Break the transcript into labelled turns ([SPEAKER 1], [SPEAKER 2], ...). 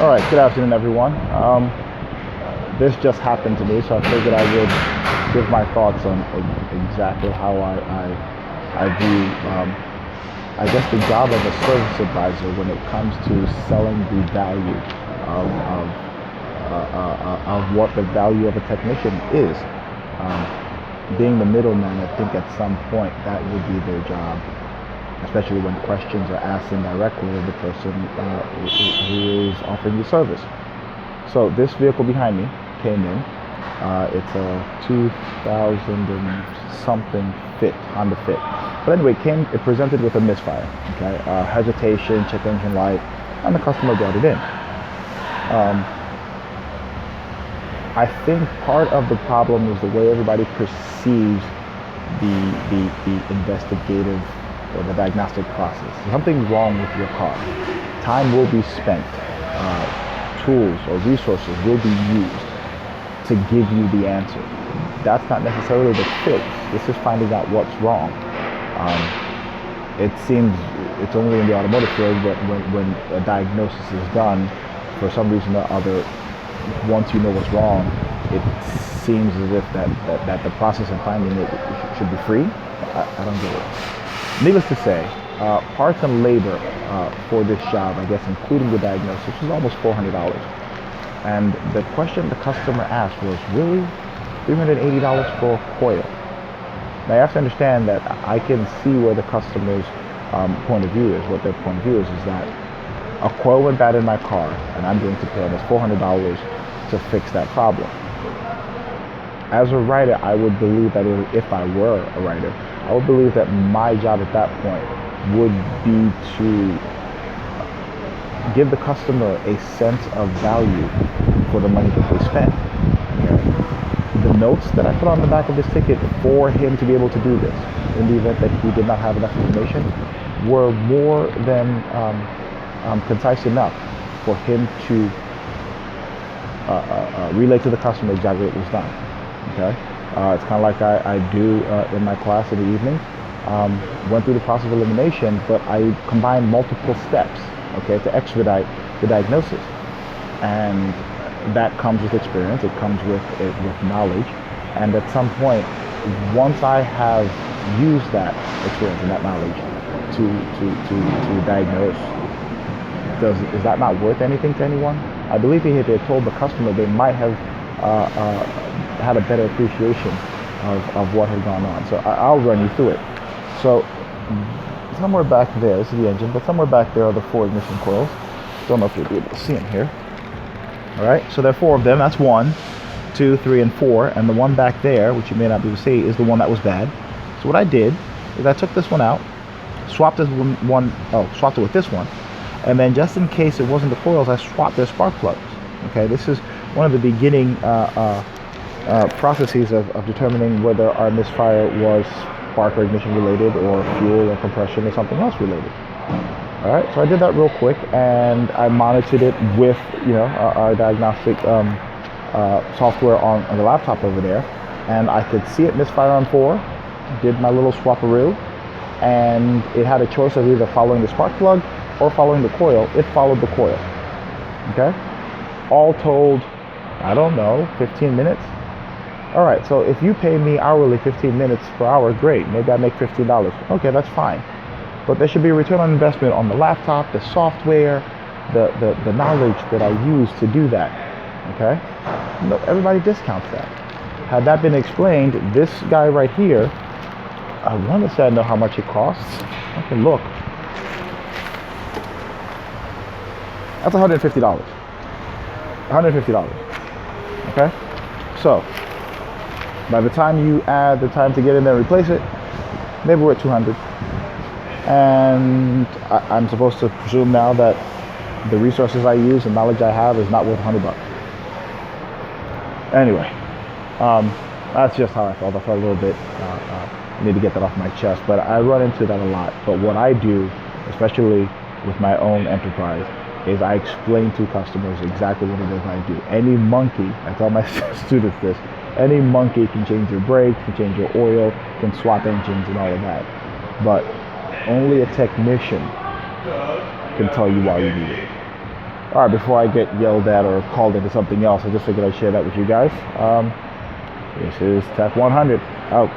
[SPEAKER 1] All right, good afternoon, everyone. This just happened to me, so I figured I would give my thoughts on exactly how I view, I guess, the job of a service advisor when it comes to selling the value of, of, of what the value of a technician is. Being the middleman, I think at some point that would be their job, especially when questions are asked indirectly of the person who is offering the service. So this vehicle behind me came in. It's a 2000 and something Fit, Honda Fit. But anyway, it presented with a misfire. Okay, hesitation, check engine light, and the customer brought it in. I think part of the problem is the way everybody perceives the investigative or the diagnostic process. Something's wrong with your car. Time will be spent. Tools or resources will be used to give you the answer. That's not necessarily the fix. This is finding out what's wrong. It seems it's only in the automotive field when a diagnosis is done, for some reason or other, once you know what's wrong, it seems as if that the process of finding it should be free. I don't get it. Needless to say, parts and labor for this job, I guess, including the diagnosis, was almost $400. And the question the customer asked was, really? $380 for a coil? Now you have to understand that I can see where the customer's point of view is. What their point of view is that a coil went bad in my car, and I'm going to pay almost $400 to fix that problem. As a writer, I would believe that if I were a writer, I would believe that my job at that point would be to give the customer a sense of value for the money that they spent. Okay? The notes that I put on the back of this ticket for him to be able to do this, in the event that he did not have enough information, were more than concise enough for him to relay to the customer exactly what was done. Okay, it's kind of like I do in my class in the evening. Went through the process of elimination, but I combined multiple steps, okay, to expedite the diagnosis. And that comes with experience. It comes with knowledge. And at some point, once I have used that experience and that knowledge to diagnose, is that not worth anything to anyone? I believe if they had told the customer, they might have had a better appreciation of what had gone on. So I'll run you through it. So somewhere back there, this is the engine, but somewhere back there are the 4 ignition coils. Don't know if you'll be able to see them here. All right, so there are 4 of them. That's 1, 2, 3, and 4. And the one back there, which you may not be able to see, is the one that was bad. So what I did is I took this one out, swapped it with this one, and then just in case it wasn't the coils, I swapped their spark plugs. Okay, this is one of the beginning processes of determining whether our misfire was spark or ignition related, or fuel or compression or something else related. All right, so I did that real quick, and I monitored it with our diagnostic software on the laptop over there, and I could see it misfire on 4. Did my little swapperoo, and it had a choice of either following the spark plug or following the coil. It followed the coil. Okay, all told, I don't know, 15 minutes. All right, so if you pay me hourly 15 minutes per hour, great. Maybe I make $15. Okay, that's fine. But there should be a return on investment on the laptop, the software, the knowledge that I use to do that. Okay? No, everybody discounts that. Had that been explained, this guy right here, I want to say I know how much it costs. I can look. That's $150. $150. Okay? So, by the time you add the time to get in there and replace it, maybe we're at 200. And I'm supposed to presume now that the resources I use and knowledge I have is not worth $100. Anyway, that's just how I felt. I felt a little bit, I need to get that off my chest, but I run into that a lot. But what I do, especially with my own enterprise, is I explain to customers exactly what it is I do. Any monkey, I tell my students this, any monkey can change your brakes, can change your oil, can swap engines and all of that. But only a technician can tell you why you need it. All right, before I get yelled at or called into something else, I just figured I'd share that with you guys. This is Tech 100 out.